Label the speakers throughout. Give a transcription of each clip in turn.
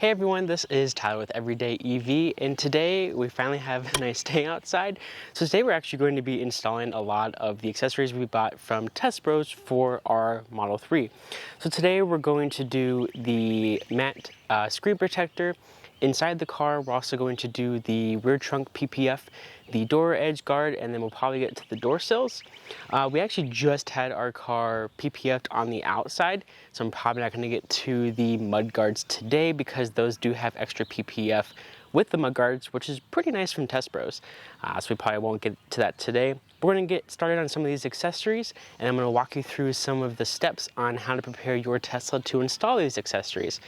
Speaker 1: Hey everyone, this is Tyler with Everyday EV, and today we finally have a nice day outside. So today we're actually going to be installing a lot of the accessories we bought from TESBROS for our Model 3. So today we're going to do the matte screen protector. Inside the car, we're also going to do the rear trunk PPF, the door edge guard, and then we'll probably get to the door sills. We actually just had our car PPF'd on the outside, so I'm probably not going to get to the mud guards today because those do have extra PPF with the mud guards, which is pretty nice from TESBROS. So we probably won't get to that today. We're going to get started on some of these accessories, and I'm going to walk you through some of the steps on how to prepare your Tesla to install these accessories.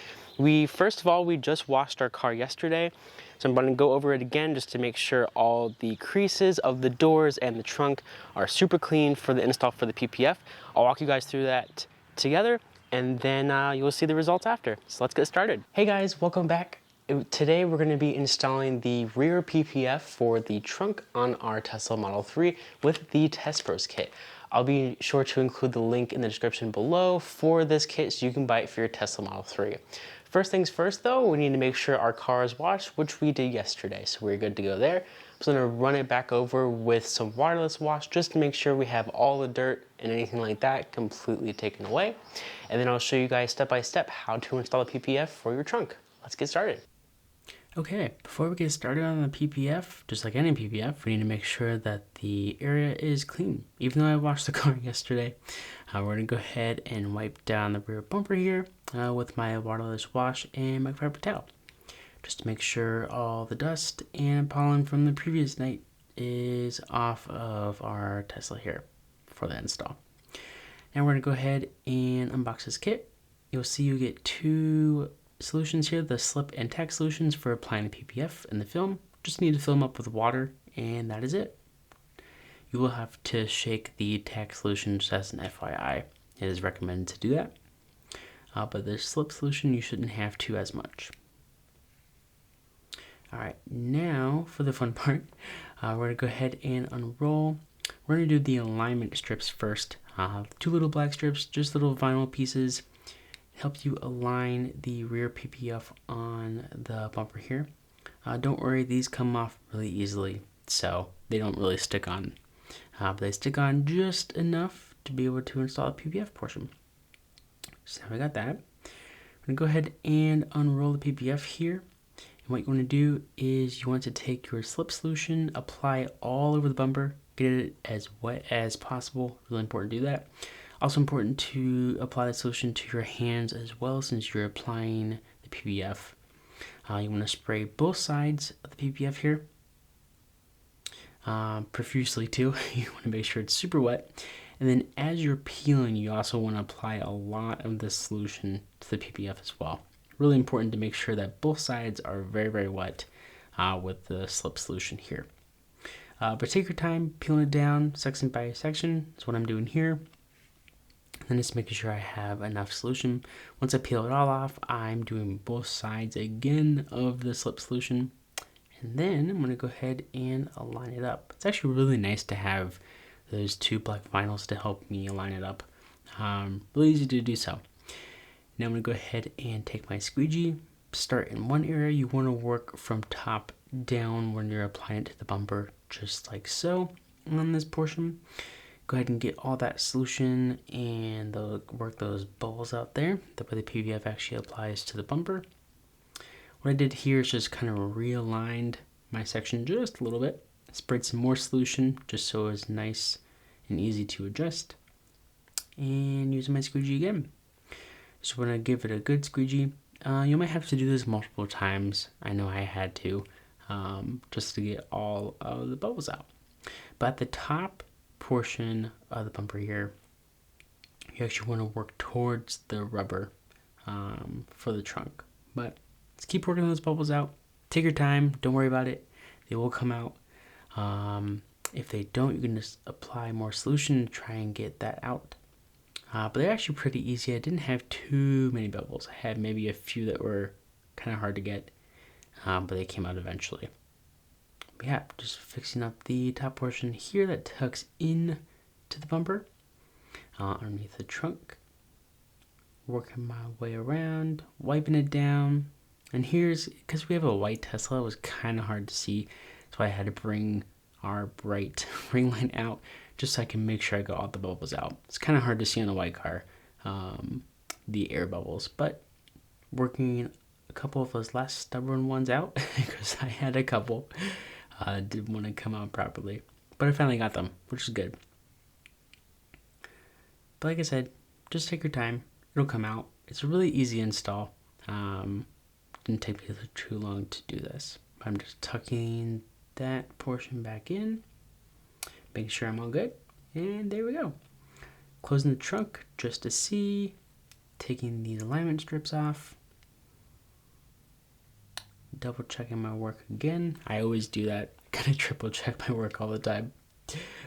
Speaker 1: First of all, we just washed our car yesterday, so I'm going to go over it again just to make sure all the creases of the doors and the trunk are super clean for the install for the PPF. I'll walk you guys through that together, and then you'll see the results after. So let's get started. Hey guys, welcome back. Today we're going to be installing the rear PPF for the trunk on our Tesla Model 3 with the TESBROS kit. I'll be sure to include the link in the description below for this kit so you can buy it for your Tesla Model 3. First things first though, we need to make sure our car is washed, which we did yesterday, so we're good to go there. I'm just going to run it back over with some waterless wash just to make sure we have all the dirt and anything like that completely taken away. And then I'll show you guys step by step how to install a PPF for your trunk. Let's get started.
Speaker 2: Okay, before we get started on the PPF, just like any PPF, we need to make sure that the area is clean. Even though I washed the car yesterday, we're going to go ahead and wipe down the rear bumper here with my waterless wash and microfiber towel. Just to make sure all the dust and pollen from the previous night is off of our Tesla here for the install. Now we're going to go ahead and unbox this kit. You'll see you get two solutions here, the slip and tack solutions for applying the PPF and the film. Just need to fill them up with water, and that is it. You will have to shake the tack solution just as an FYI. It is recommended to do that. But the slip solution, you shouldn't have to as much. Alright, now for the fun part, we're going to go ahead and unroll. We're going to do the alignment strips first. Two little black strips, just little vinyl pieces. Help you align the rear PPF on the bumper here. Don't worry, these come off really easily, so they don't really stick on. But they stick on just enough to be able to install the PPF portion. So now we got that. I'm going to go ahead and unroll the PPF here. And what you want to do is you want to take your slip solution, apply it all over the bumper, get it as wet as possible. Really important to do that. Also important to apply the solution to your hands as well since you're applying the PPF. You want to spray both sides of the PPF here. Profusely too. You want to make sure it's super wet. And then as you're peeling, you also want to apply a lot of this solution to the PPF as well. Really important to make sure that both sides are very, very wet with the slip solution here. But take your time peeling it down section by section. That's what I'm doing here. Then just making sure I have enough solution. Once I peel it all off, I'm doing both sides again of the slip solution. And then I'm going to go ahead and align it up. It's actually really nice to have those two black vinyls to help me align it up. Really easy to do so. Now I'm going to go ahead and take my squeegee. Start in one area. You want to work from top down when you're applying it to the bumper, just like so. And on this portion, go ahead and get all that solution and work those bubbles out there. That way the PPF actually applies to the bumper. What I did here is just kind of realigned my section just a little bit. Sprayed some more solution just so it was nice and easy to adjust. And using my squeegee again. So we're going to give it a good squeegee. You might have to do this multiple times. I know I had to just to get all of the bubbles out. But at the top portion of the bumper here, you actually want to work towards the rubber for the trunk. But let's keep working those bubbles out. Take your time. Don't worry about it. They will come out. If they don't, you can just apply more solution to try and get that out. But they're actually pretty easy. I didn't have too many bubbles. I had maybe a few that were kind of hard to get, but they came out eventually. But yeah, just fixing up the top portion here that tucks in to the bumper underneath the trunk. Working my way around, wiping it down, And here's, because we have a white Tesla, it was kind of hard to see, so I had to bring our bright ring light out just so I can make sure I got all the bubbles out. It's kind of hard to see on a white car, the air bubbles, but working a couple of those last stubborn ones out, because I had a couple, didn't want to come out properly, but I finally got them, which is good. But like I said, just take your time, it'll come out. It's a really easy install. Didn't take me too long to do this. I'm just tucking that portion back in, making sure I'm all good, and there we go. Closing the trunk just to see, taking these alignment strips off, double checking my work again. I always do that, kind of triple check my work all the time,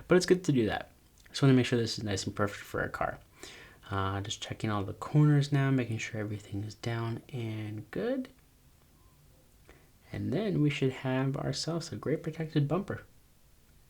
Speaker 2: but it's good to do that. Just want to make sure this is nice and perfect for our car. Just checking all the corners now, making sure everything is down and good. And then we should have ourselves a great protected bumper.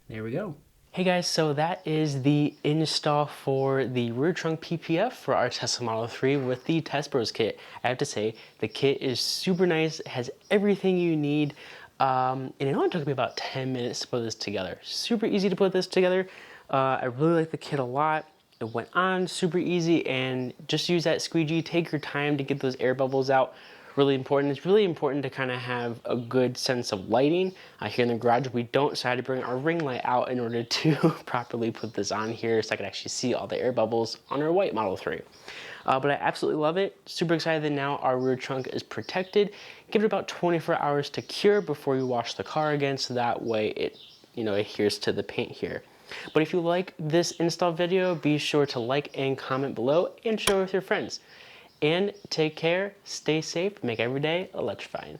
Speaker 2: There we go.
Speaker 1: Hey guys, so that is the install for the rear trunk PPF for our Tesla Model 3 with the TESBROS kit. I have to say, the kit is super nice, it has everything you need, and it only took me about 10 minutes to put this together. Super easy to put this together. I really like the kit a lot. It went on super easy, and just use that squeegee. Take your time to get those air bubbles out. Really important. It's really important to kind of have a good sense of lighting. Here in the garage, we don't, so I had to bring our ring light out in order to properly put this on here so I could actually see all the air bubbles on our white Model 3. But I absolutely love it. Super excited that now our rear trunk is protected. Give it about 24 hours to cure before you wash the car again, so that way it adheres to the paint here. But if you like this install video, be sure to like and comment below and share with your friends. And take care, stay safe, make every day electrifying.